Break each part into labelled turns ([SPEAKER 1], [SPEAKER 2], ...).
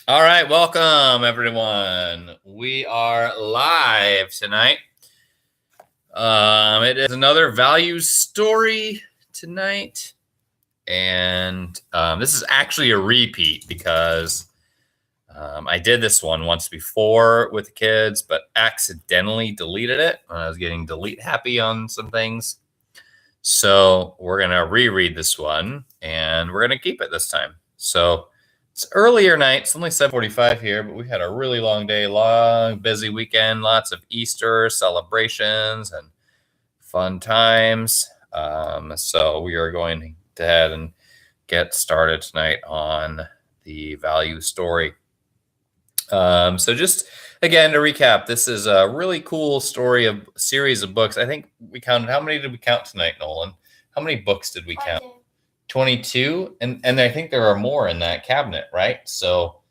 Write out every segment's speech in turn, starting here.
[SPEAKER 1] All right, welcome everyone. We are live tonight. It is another value story tonight, and this is actually a repeat because I did this one once before with the kids, but accidentally deleted it when I was getting delete happy on some things. So we're gonna reread this one, and we're gonna keep it this time. So. It's earlier night. It's only 7:45 here, but we had a really long day, long, busy weekend, lots of Easter celebrations and fun times. So we are going to head and get started tonight on the value story. So just again to recap, this is a really cool series of books. I think we counted. How many did we count tonight, Nolan? How many books did we count? 22, and I think there are more in that cabinet, right? So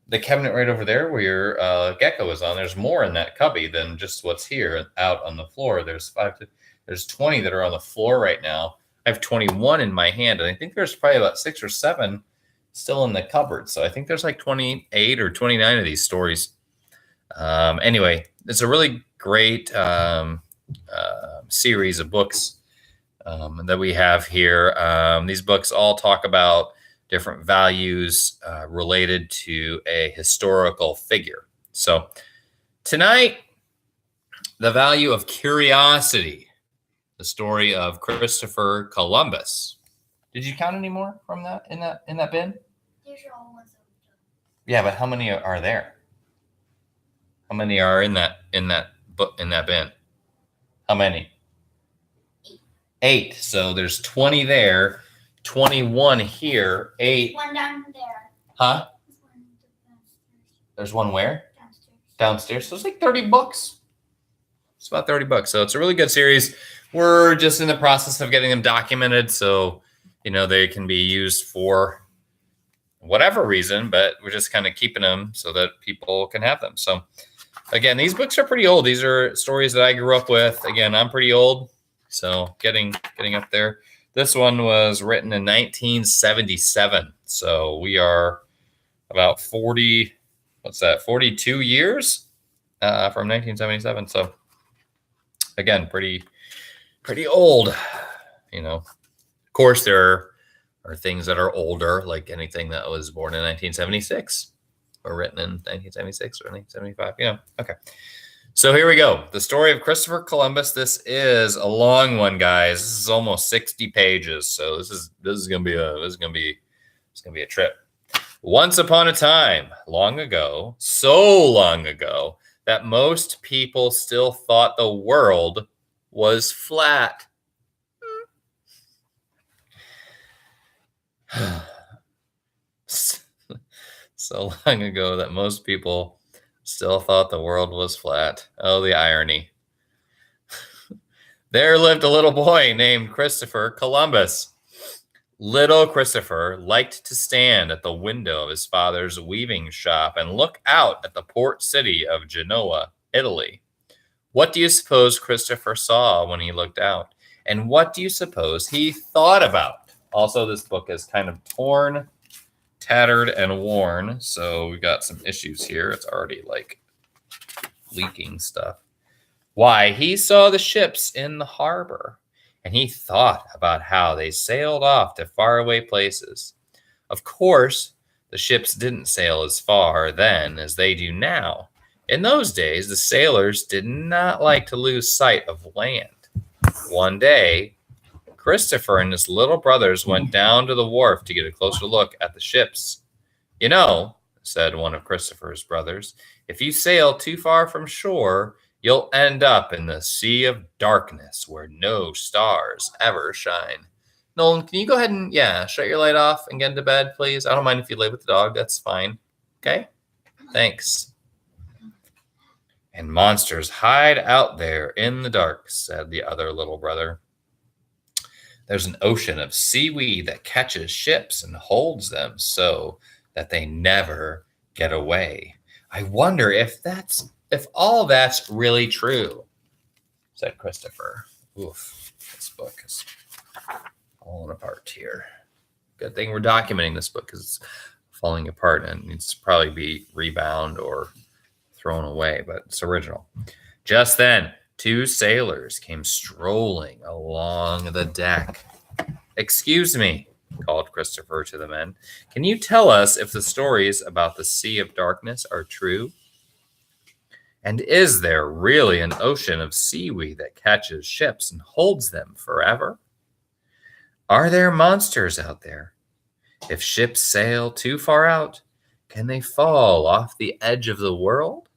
[SPEAKER 1] the cabinet right over there where your gecko is on, there's more in that cubby than just what's here out on the floor. There's 20 that are on the floor right now. I have 21 in my hand, and I think there's probably about 6 or 7 still in the cupboard. So I think there's like 28 or 29 of these stories. Anyway, it's a really great series of books that we have here. These books all talk about different values related to a historical figure. So tonight, the value of curiosity, the story of Christopher Columbus. Did you count any more from that in that bin?
[SPEAKER 2] These are all ones that we've done.
[SPEAKER 1] Yeah, but how many are there? How many are in that bin? How many? 8. So there's 20 there, 21 here, 8.
[SPEAKER 2] One down there.
[SPEAKER 1] Huh?
[SPEAKER 2] There's one downstairs.
[SPEAKER 1] There's one where?
[SPEAKER 2] Downstairs.
[SPEAKER 1] So it's like 30 books. It's about 30 bucks. So it's a really good series. We're just in the process of getting them documented so, they can be used for whatever reason, but we're just kind of keeping them so that people can have them. So again, these books are pretty old. These are stories that I grew up with. Again, I'm pretty old. So getting up there. This one was written in 1977. So we are about 42 years from 1977. So again, pretty old. Of course, there are things that are older, like anything that was born in 1976 or written in 1976 or 1975. Okay. So here we go. The story of Christopher Columbus. This is a long one, guys. This is almost 60 pages. So this is gonna be a trip. Once upon a time, long ago, so long ago, that most people still thought the world was flat. So long ago that most people still thought the world was flat. Oh, the irony. There lived a little boy named Christopher Columbus. Little Christopher liked to stand at the window of his father's weaving shop and look out at the port city of Genoa, Italy. What do you suppose Christopher saw when he looked out? And what do you suppose he thought about? Also, this book is kind of torn, tattered, and worn, so we've got some issues here. It's already like leaking stuff. Why, he saw the ships in the harbor, and he thought about how they sailed off to faraway places. Of course, the ships didn't sail as far then as they do now. In those days, the sailors did not like to lose sight of land. One day, Christopher and his little brothers went down to the wharf to get a closer look at the ships. Said one of Christopher's brothers, if you sail too far from shore, you'll end up in the sea of darkness where no stars ever shine. Nolan, can you go ahead and, shut your light off and get into bed, please? I don't mind if you lay with the dog. That's fine. Okay? Thanks. And monsters hide out there in the dark, said the other little brother. There's an ocean of seaweed that catches ships and holds them so that they never get away. I wonder if all that's really true, said Christopher. Oof, this book is falling apart here. Good thing we're documenting this book because it's falling apart and needs to probably be rebound or thrown away, but it's original. Just then, two sailors came strolling along the deck. "Excuse me," called Christopher to the men. "Can you tell us if the stories about the Sea of Darkness are true? And is there really an ocean of seaweed that catches ships and holds them forever? Are there monsters out there? If ships sail too far out, can they fall off the edge of the world?"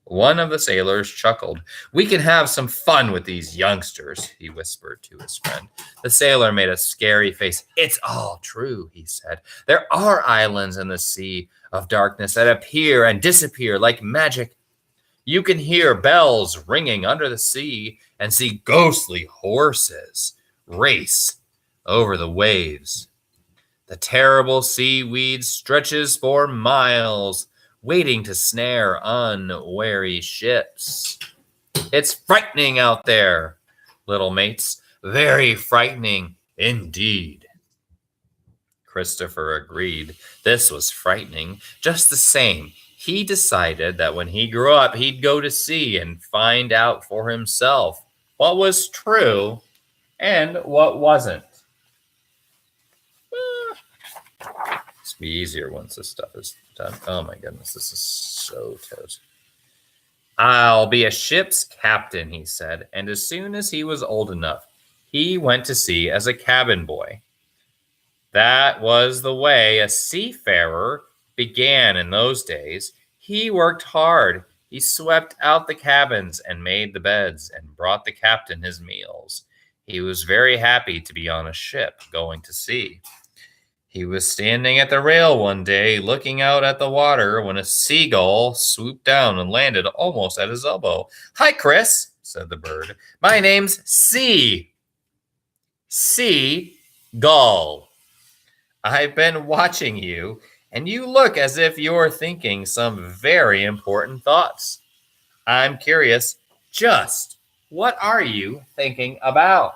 [SPEAKER 1] One of the sailors chuckled. "We can have some fun with these youngsters," he whispered to his friend. The sailor made a scary face. "It's all true," he said. "There are islands in the Sea of Darkness that appear and disappear like magic. You can hear bells ringing under the sea and see ghostly horses race over the waves. The terrible seaweed stretches for miles, waiting to snare unwary ships. It's frightening out there, little mates, very frightening indeed." Christopher agreed. This was frightening. Just the same, he decided that when he grew up, he'd go to sea and find out for himself what was true and what wasn't. This will be easier once this stuff is done. Oh my goodness, this is so toast. "I'll be a ship's captain," he said, and as soon as he was old enough, he went to sea as a cabin boy. That was the way a seafarer began in those days. He worked hard. He swept out the cabins and made the beds and brought the captain his meals. He was very happy to be on a ship going to sea. He was standing at the rail one day, looking out at the water, when a seagull swooped down and landed almost at his elbow. "Hi, Chris," said the bird. "My name's Seagull. I've been watching you, and you look as if you're thinking some very important thoughts. I'm curious, just what are you thinking about?"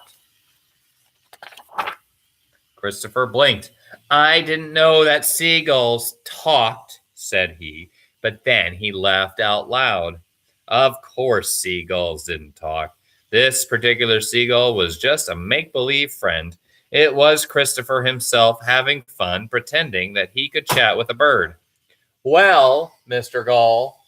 [SPEAKER 1] Christopher blinked. "I didn't know that seagulls talked," said he, but then he laughed out loud. Of course seagulls didn't talk. This particular seagull was just a make-believe friend. It was Christopher himself having fun pretending that he could chat with a bird. "Well, Mr. Gull,"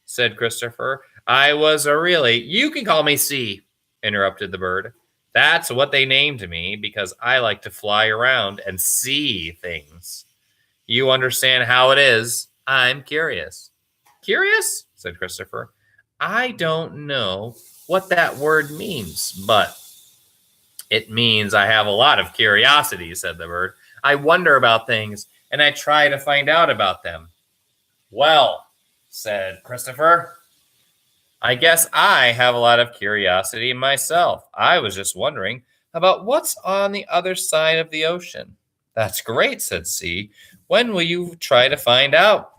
[SPEAKER 1] said Christopher, "I was a really—" "You can call me C," interrupted the bird. "That's what they named me because I like to fly around and see things. You understand how it is. I'm curious." "Curious?" said Christopher. "I don't know what that word means, but it means I have a lot of curiosity," said the bird. "I wonder about things and I try to find out about them." "Well," said Christopher, "I guess I have a lot of curiosity myself. I was just wondering about what's on the other side of the ocean." "That's great," said C. "When will you try to find out?"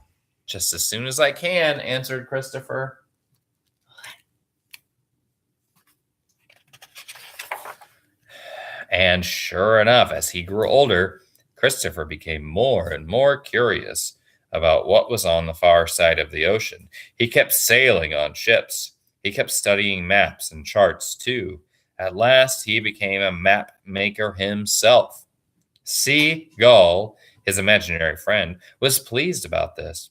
[SPEAKER 1] "Just as soon as I can," answered Christopher. And sure enough, as he grew older, Christopher became more and more curious about what was on the far side of the ocean. He kept sailing on ships. He kept studying maps and charts too. At last, he became a map maker himself. Seagull, his imaginary friend, was pleased about this.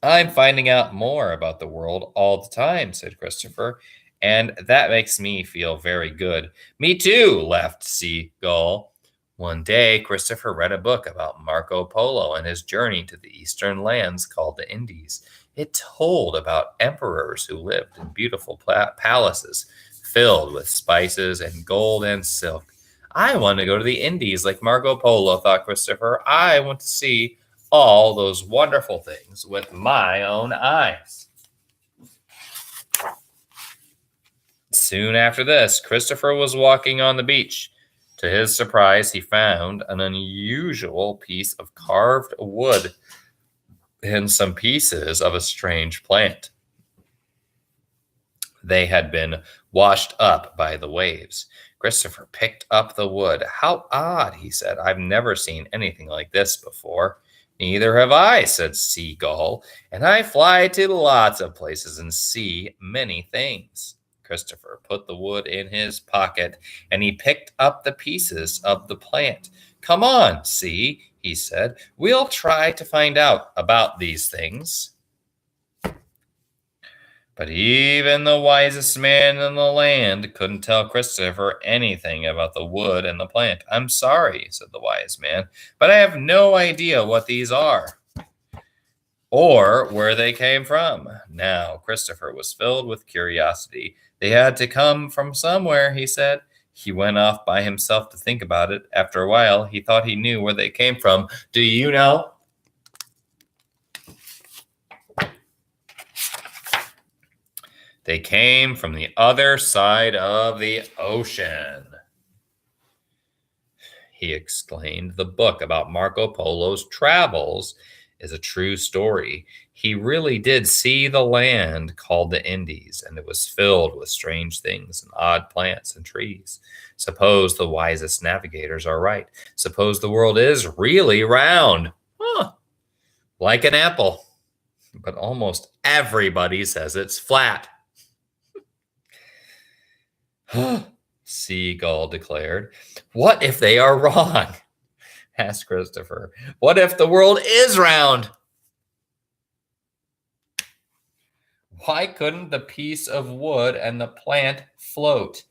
[SPEAKER 1] "I'm finding out more about the world all the time," said Christopher, "and that makes me feel very good." "Me too," laughed Seagull. One day, Christopher read a book about Marco Polo and his journey to the eastern lands called the Indies. It told about emperors who lived in beautiful palaces filled with spices and gold and silk. "I want to go to the Indies like Marco Polo," thought Christopher. "I want to see all those wonderful things with my own eyes." Soon after this, Christopher was walking on the beach. To his surprise, he found an unusual piece of carved wood and some pieces of a strange plant. They had been washed up by the waves. Christopher picked up the wood. "How odd," he said. "I've never seen anything like this before." Neither have I, said Seagull, and I fly to lots of places and see many things. Christopher put the wood in his pocket, and he picked up the pieces of the plant. Come on, see, he said. We'll try to find out about these things. But even the wisest man in the land couldn't tell Christopher anything about the wood and the plant. I'm sorry, said the wise man, but I have no idea what these are or where they came from. Now, Christopher was filled with curiosity. They had to come from somewhere, he said. He went off by himself to think about it. After a while, he thought he knew where they came from. Do you know? They came from the other side of the ocean. He exclaimed. The book about Marco Polo's travels is a true story. He really did see the land called the Indies, and it was filled with strange things and odd plants and trees. Suppose the wisest navigators are right. Suppose the world is really round. Like an apple. But almost everybody says it's flat. Seagull declared. What if they are wrong? Asked Christopher. What if the world is round? Why couldn't the piece of wood and the plant float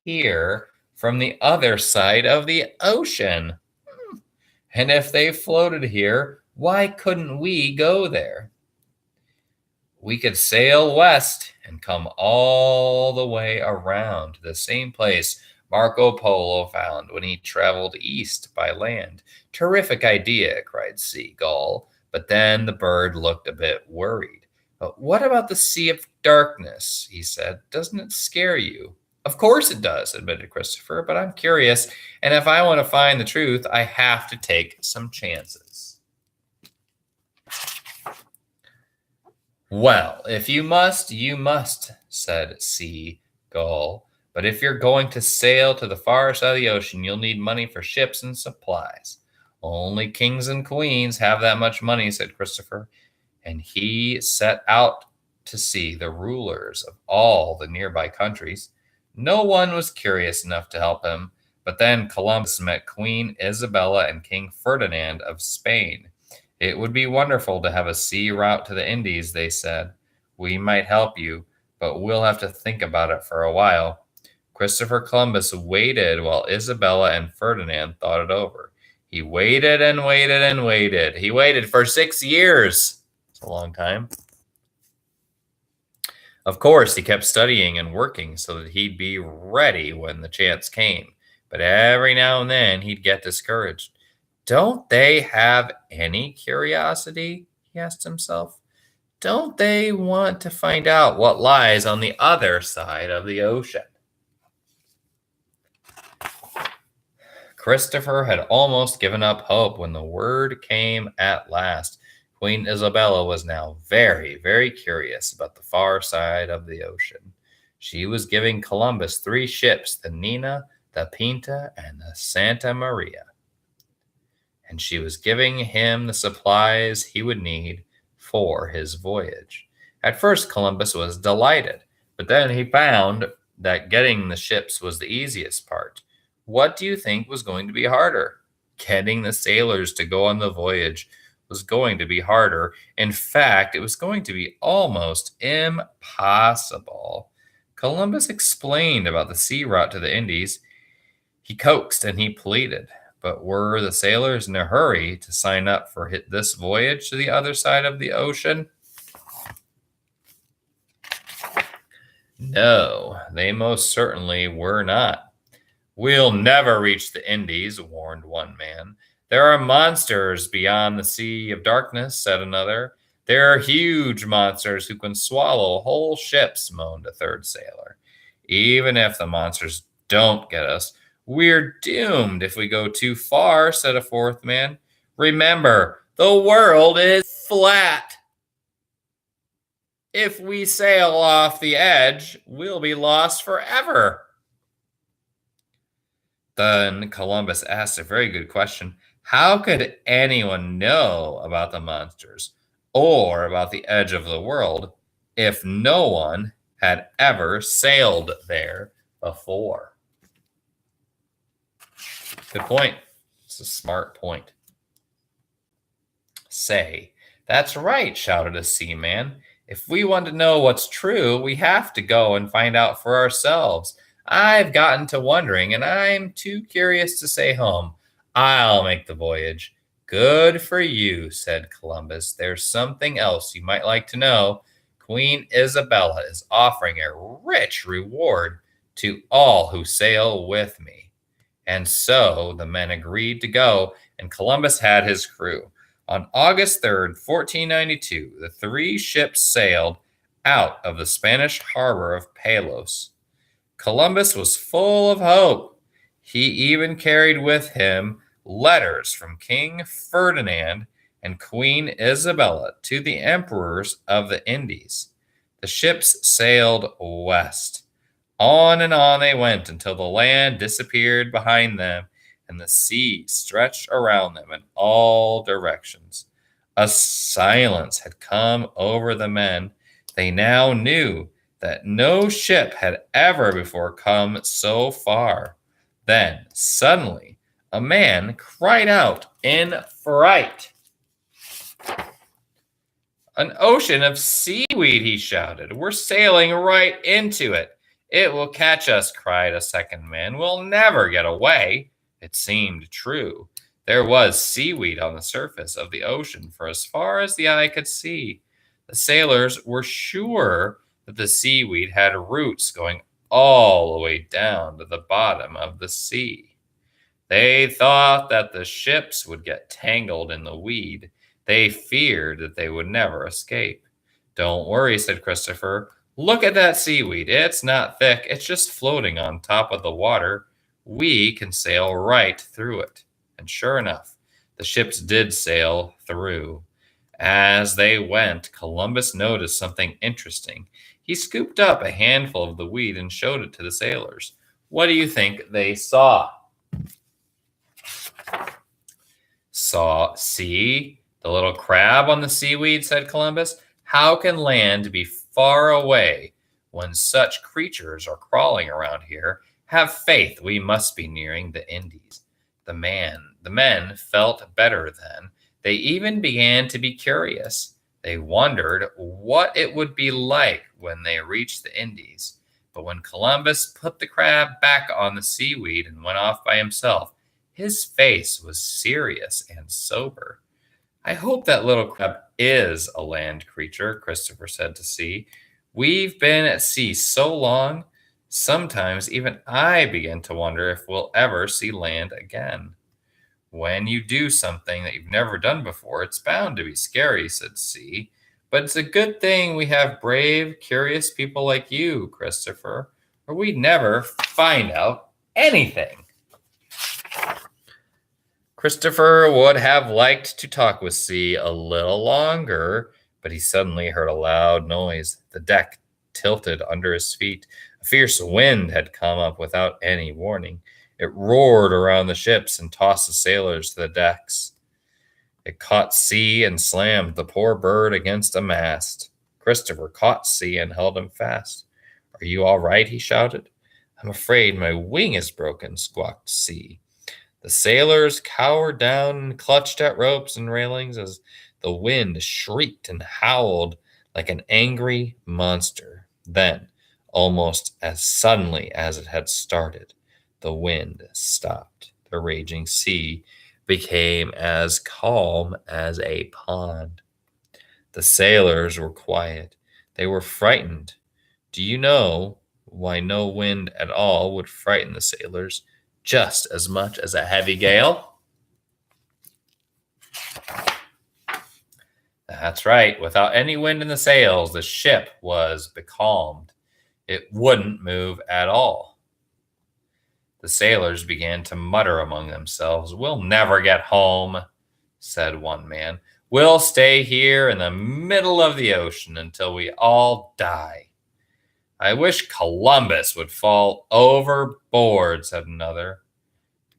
[SPEAKER 1] here from the other side of the ocean? And if they floated here, why couldn't we go there? We could sail west and come all the way around to the same place Marco Polo found when he traveled east by land. Terrific idea, cried Seagull. But then the bird looked a bit worried. But what about the Sea of Darkness? He said. Doesn't it scare you? Of course it does, admitted Christopher, but I'm curious, and if I want to find the truth, I have to take some chances. Well, if you must, said Seagull. But if you're going to sail to the far side of the ocean, you'll need money for ships and supplies. Only kings and queens have that much money, said Christopher. And he set out to see the rulers of all the nearby countries. No one was curious enough to help him. But then Columbus met Queen Isabella and King Ferdinand of Spain. It would be wonderful to have a sea route to the Indies, they said. We might help you, but we'll have to think about it for a while. Christopher Columbus waited while Isabella and Ferdinand thought it over. He waited and waited and waited. He waited for 6 years. It's a long time. Of course, he kept studying and working so that he'd be ready when the chance came. But every now and then he'd get discouraged. Don't they have any curiosity? He asked himself. Don't they want to find out what lies on the other side of the ocean? Christopher had almost given up hope when the word came at last. Queen Isabella was now very, very curious about the far side of the ocean. She was giving Columbus 3 ships, the Nina, the Pinta, and the Santa Maria. And she was giving him the supplies he would need for his voyage. At first, Columbus was delighted, but then he found that getting the ships was the easiest part. What do you think was going to be harder? Getting the sailors to go on the voyage was going to be harder. In fact, it was going to be almost impossible. Columbus explained about the sea route to the Indies. He coaxed and he pleaded. But were the sailors in a hurry to sign up for this voyage to the other side of the ocean? No, they most certainly were not. We'll never reach the Indies, warned one man. There are monsters beyond the Sea of Darkness, said another. There are huge monsters who can swallow whole ships, moaned a third sailor. Even if the monsters don't get us, we're doomed if we go too far, said a fourth man. Remember, the world is flat. If we sail off the edge, we'll be lost forever. Then Columbus asked a very good question. How could anyone know about the monsters or about the edge of the world if no one had ever sailed there before? Good point. It's a smart point. Say, that's right, shouted a seaman. If we want to know what's true, we have to go and find out for ourselves. I've gotten to wondering, and I'm too curious to stay home. I'll make the voyage. Good for you, said Columbus. There's something else you might like to know. Queen Isabella is offering a rich reward to all who sail with me. And so the men agreed to go, and Columbus had his crew. On August 3rd, 1492, the three ships sailed out of the Spanish harbor of Palos. Columbus was full of hope. He even carried with him letters from King Ferdinand and Queen Isabella to the emperors of the Indies. The ships sailed west. On and on they went until the land disappeared behind them and the sea stretched around them in all directions. A silence had come over the men. They now knew that no ship had ever before come so far. Then, suddenly, a man cried out in fright. An ocean of seaweed, he shouted. We're sailing right into it. It will catch us, cried a second man. We'll never get away. It seemed true. There was seaweed on the surface of the ocean for as far as the eye could see. The sailors were sure that the seaweed had roots going all the way down to the bottom of the sea. They thought that the ships would get tangled in the weed. They feared that they would never escape. Don't worry, said Christopher. Look at that seaweed. It's not thick. It's just floating on top of the water. We can sail right through it. And sure enough, the ships did sail through. As they went, Columbus noticed something interesting. He scooped up a handful of the weed and showed it to the sailors. What do you think they saw? See, the little crab on the seaweed, said Columbus. How can land be far away when such creatures are crawling around here? Have faith, we must be nearing the Indies. The men felt better then. They even began to be curious. They wondered what it would be like when they reached the Indies. But when Columbus put the crab back on the seaweed and went off by himself, his face was serious and sober. I hope that little crab is a land creature, Christopher said to sea. We've been at sea so long, sometimes even I begin to wonder if we'll ever see land again. When you do something that you've never done before, it's bound to be scary, said sea. But it's a good thing we have brave, curious people like you, Christopher, or we'd never find out anything. Christopher would have liked to talk with sea a little longer, but he suddenly heard a loud noise. The deck tilted under his feet. A fierce wind had come up without any warning. It roared around the ships and tossed the sailors to the decks. It caught sea and slammed the poor bird against a mast. Christopher caught sea and held him fast. Are you all right? He shouted. I'm afraid my wing is broken, squawked sea. The sailors cowered down and clutched at ropes and railings as the wind shrieked and howled like an angry monster. Then, almost as suddenly as it had started, the wind stopped. The raging sea became as calm as a pond. The sailors were quiet. They were frightened. Do you know why no wind at all would frighten the sailors just as much as a heavy gale? That's right. Without any wind in the sails, the ship was becalmed. It wouldn't move at all. The sailors began to mutter among themselves. We'll never get home, said one man. We'll stay here in the middle of the ocean until we all die. I wish Columbus would fall overboard, said another.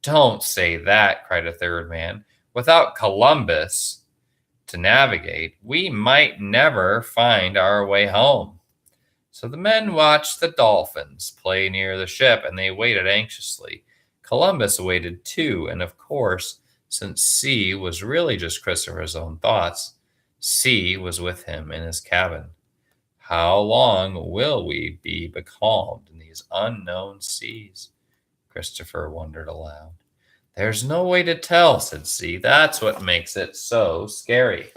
[SPEAKER 1] Don't say that, cried a third man. Without Columbus to navigate, we might never find our way home. So the men watched the dolphins play near the ship, and they waited anxiously. Columbus waited too, and of course, since C was really just Christopher's own thoughts, C was with him in his cabin. How long will we be becalmed in these unknown seas? Christopher wondered aloud. There's no way to tell, said C. That's what makes it so scary.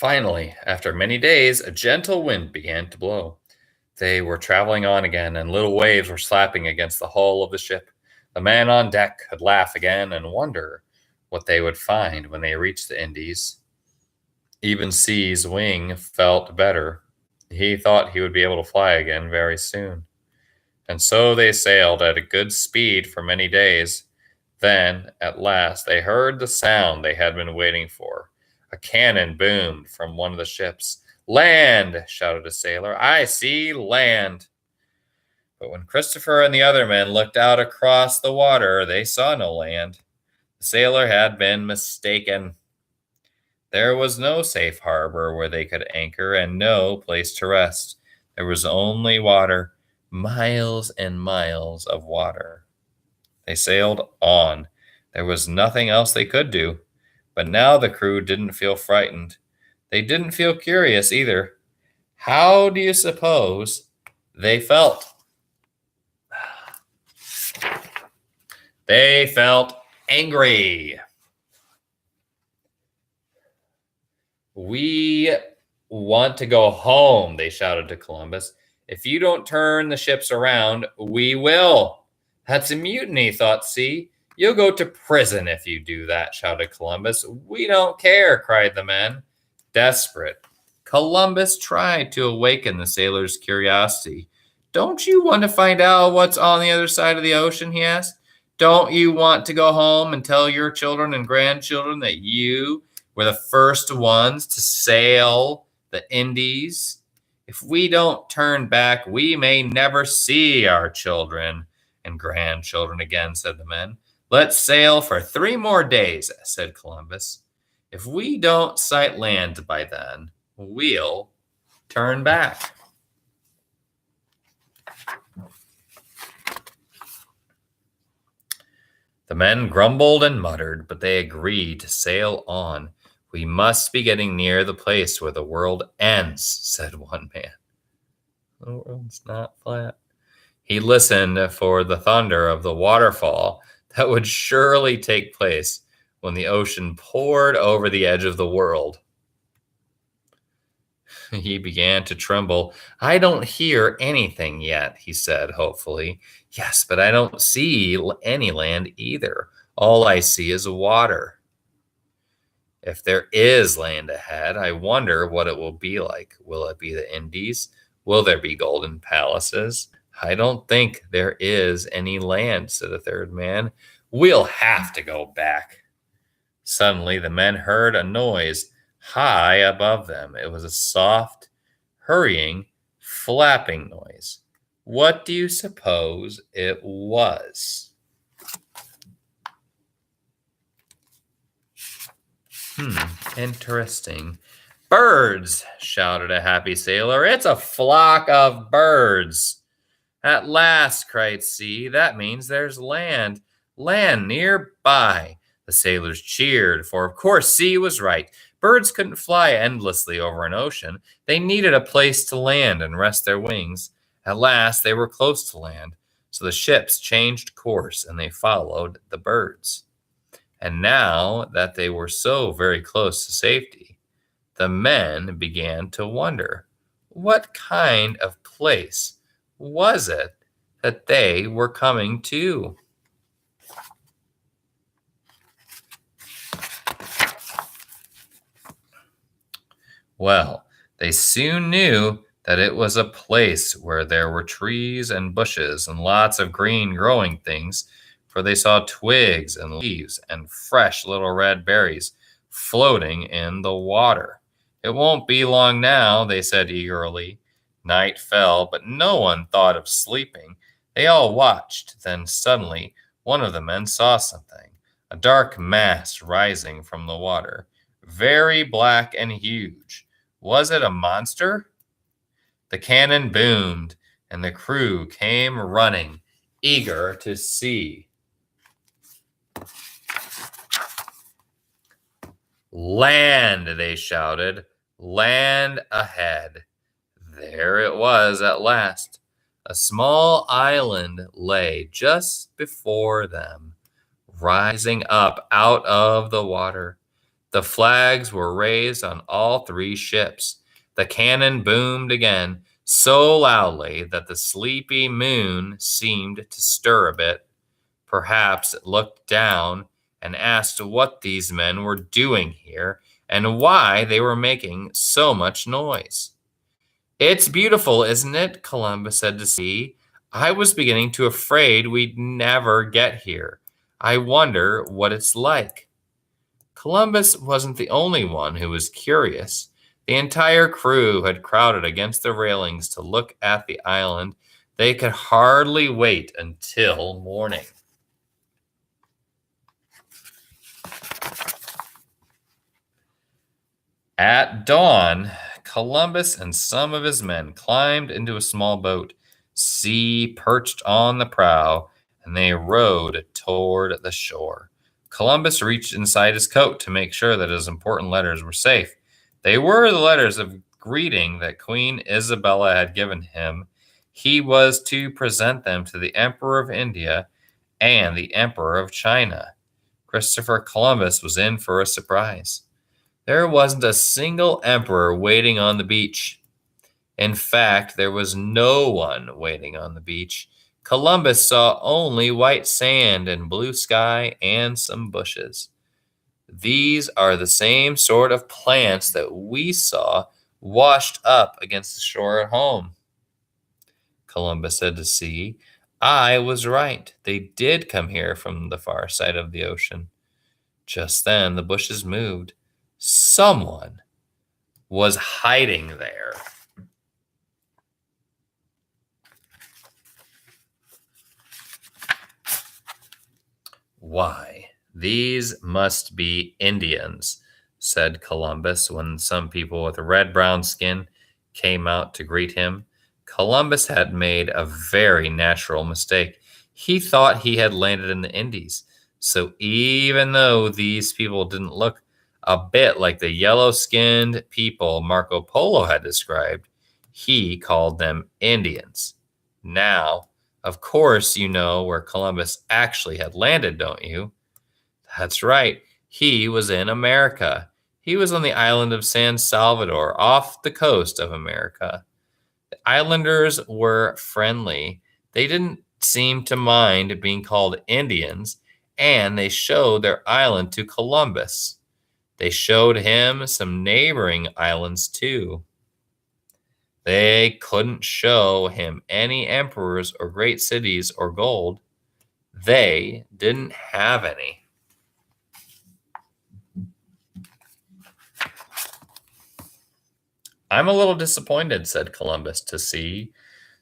[SPEAKER 1] Finally, after many days, a gentle wind began to blow. They were traveling on again, and little waves were slapping against the hull of the ship. The man on deck could laugh again and wonder what they would find when they reached the Indies. Even C's wing felt better. He thought he would be able to fly again very soon. And so they sailed at a good speed for many days. Then, at last, they heard the sound they had been waiting for. A cannon boomed from one of the ships. Land! Shouted a sailor. I see land. But when Christopher and the other men looked out across the water, they saw no land. The sailor had been mistaken. There was no safe harbor where they could anchor and no place to rest. There was only water, miles and miles of water. They sailed on. There was nothing else they could do. But now the crew didn't feel frightened. They didn't feel curious either. How do you suppose they felt? They felt angry. We want to go home, they shouted to Columbus. If you don't turn the ships around, we will. That's a mutiny, thought C. You'll go to prison if you do that, shouted Columbus. We don't care, cried the men. Desperate, Columbus tried to awaken the sailors' curiosity. Don't you want to find out what's on the other side of the ocean, he asked. Don't you want to go home and tell your children and grandchildren that you were the first ones to sail the Indies? If we don't turn back, we may never see our children and grandchildren again, said the men. Let's sail for 3 more days, said Columbus. If we don't sight land by then, we'll turn back. The men grumbled and muttered, but they agreed to sail on. We must be getting near the place where the world ends, said one man. The world's not flat. He listened for the thunder of the waterfall that would surely take place when the ocean poured over the edge of the world. He began to tremble. I don't hear anything yet, he said hopefully. Yes, but I don't see any land either. All I see is water. If there is land ahead, I wonder what it will be like. Will it be the Indies? Will there be golden palaces? I don't think there is any land, said a third man. We'll have to go back. Suddenly, the men heard a noise high above them. It was a soft, hurrying, flapping noise. What do you suppose it was? Interesting. Birds, shouted a happy sailor. It's a flock of birds. At last, cried C. That means there's land. Land nearby. The sailors cheered, for of course C was right. Birds couldn't fly endlessly over an ocean. They needed a place to land and rest their wings. At last, they were close to land, so the ships changed course and they followed the birds. And now that they were so very close to safety, the men began to wonder, what kind of place was it that they were coming to? Well, they soon knew that it was a place where there were trees and bushes and lots of green growing things, for they saw twigs and leaves and fresh little red berries. floating in the water. It won't be long now, they said eagerly. Night fell, but no one thought of sleeping. They all watched. Then suddenly, one of the men saw something, a dark mass rising from the water, very black and huge. Was it a monster? The cannon boomed, and the crew came running, eager to see. Land, they shouted. Land ahead. There it was at last. A small island lay just before them, rising up out of the water. The flags were raised on all three ships. The cannon boomed again, so loudly that the sleepy moon seemed to stir a bit. Perhaps it looked down and asked what these men were doing here and why they were making so much noise. It's beautiful, isn't it? Columbus said to sea. I was beginning to afraid we'd never get here. I wonder what it's like. Columbus wasn't the only one who was curious. The entire crew had crowded against the railings to look at the island. They could hardly wait until morning. At dawn, Columbus and some of his men climbed into a small boat. Sea perched on the prow, and they rowed toward the shore. Columbus reached inside his coat to make sure that his important letters were safe. They were the letters of greeting that Queen Isabella had given him. He was to present them to the Emperor of India and the Emperor of China. Christopher Columbus was in for a surprise. There wasn't a single emperor waiting on the beach. In fact, there was no one waiting on the beach. Columbus saw only white sand and blue sky and some bushes. These are the same sort of plants that we saw washed up against the shore at home. Columbus said to sea, I was right. They did come here from the far side of the ocean. Just then the bushes moved. Someone was hiding there. Why, these must be Indians, said Columbus when some people with red-brown skin came out to greet him. Columbus had made a very natural mistake. He thought he had landed in the Indies. So even though these people didn't look a bit like the yellow-skinned people Marco Polo had described, he called them Indians. Now, of course, you know where Columbus actually had landed, don't you? That's right. He was in America. He was on the island of San Salvador, off the coast of America. The islanders were friendly. They didn't seem to mind being called Indians, and they showed their island to Columbus. They showed him some neighboring islands too. They couldn't show him any emperors or great cities or gold. They didn't have any. I'm a little disappointed, said Columbus to sea.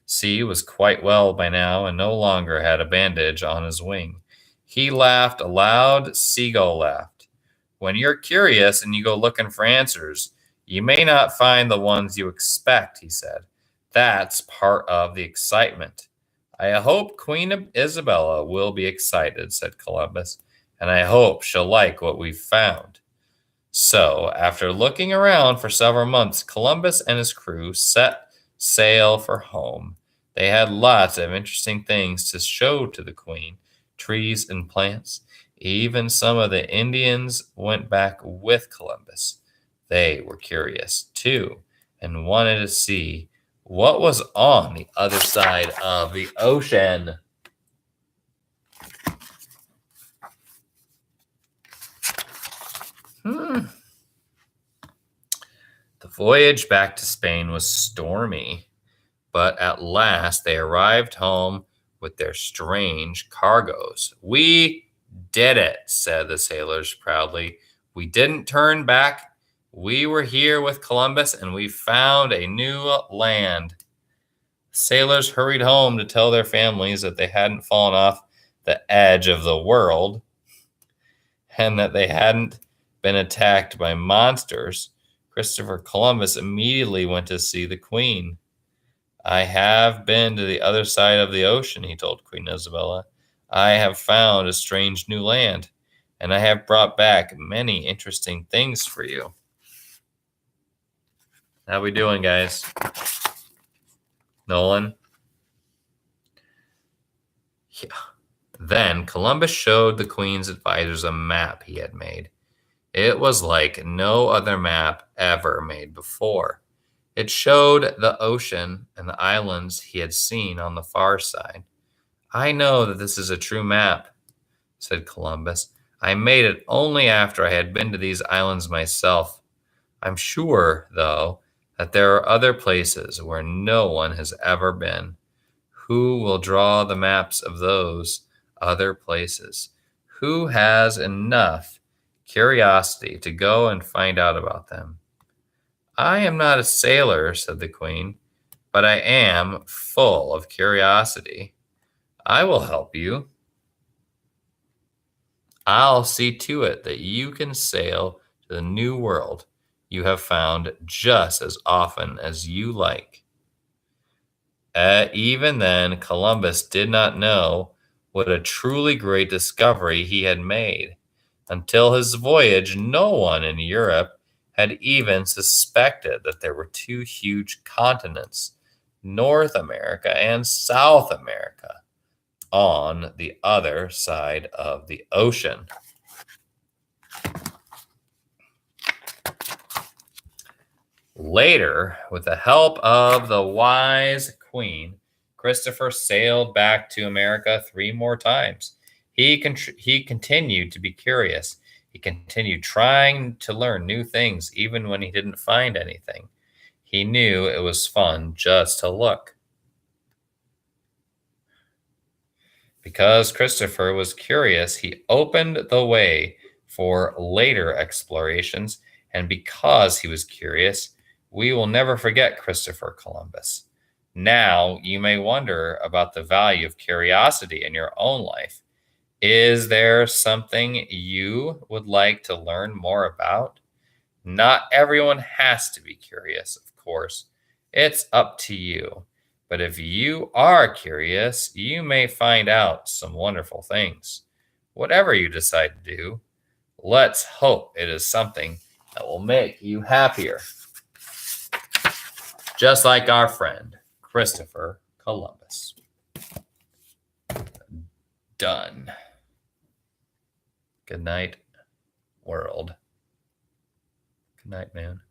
[SPEAKER 1] Sea was quite well by now and no longer had a bandage on his wing. He laughed a loud seagull laugh. When you're curious and you go looking for answers, you may not find the ones you expect, he said. That's part of the excitement. I hope Queen Isabella will be excited, said Columbus, and I hope she'll like what we've found. So, after looking around for several months, Columbus and his crew set sail for home. They had lots of interesting things to show to the Queen, trees and plants. Even some of the Indians went back with Columbus. They were curious, too, and wanted to see what was on the other side of the ocean. The voyage back to Spain was stormy, but at last they arrived home with their strange cargoes. We did it, said the sailors proudly. We didn't turn back. We were here with Columbus, and we found a new land. Sailors hurried home to tell their families that they hadn't fallen off the edge of the world and that they hadn't been attacked by monsters. Christopher Columbus immediately went to see the Queen. I have been to the other side of the ocean, he told Queen Isabella. I have found a strange new land, and I have brought back many interesting things for you. How we doing, guys? Nolan? Yeah. Then Columbus showed the Queen's advisors a map he had made. It was like no other map ever made before. It showed the ocean and the islands he had seen on the far side. I know that this is a true map, said Columbus. I made it only after I had been to these islands myself. I'm sure, though, that there are other places where no one has ever been. Who will draw the maps of those other places? Who has enough curiosity to go and find out about them? I am not a sailor, said the Queen, but I am full of curiosity. I will help you. I'll see to it that you can sail to the new world you have found just as often as you like. Even then, Columbus did not know what a truly great discovery he had made. Until his voyage, no one in Europe had even suspected that there were two huge continents, North America and South America, on the other side of the ocean. Later, with the help of the wise Queen, Christopher sailed back to America 3 more times. He continued to be curious. He continued trying to learn new things even when he didn't find anything. He knew it was fun just to look. Because Christopher was curious, he opened the way for later explorations, and because he was curious, we will never forget Christopher Columbus. Now, you may wonder about the value of curiosity in your own life. Is there something you would like to learn more about? Not everyone has to be curious, of course. It's up to you. But if you are curious, you may find out some wonderful things. Whatever you decide to do, let's hope it is something that will make you happier. Just like our friend, Christopher Columbus. Done. Good night, world. Good night, man.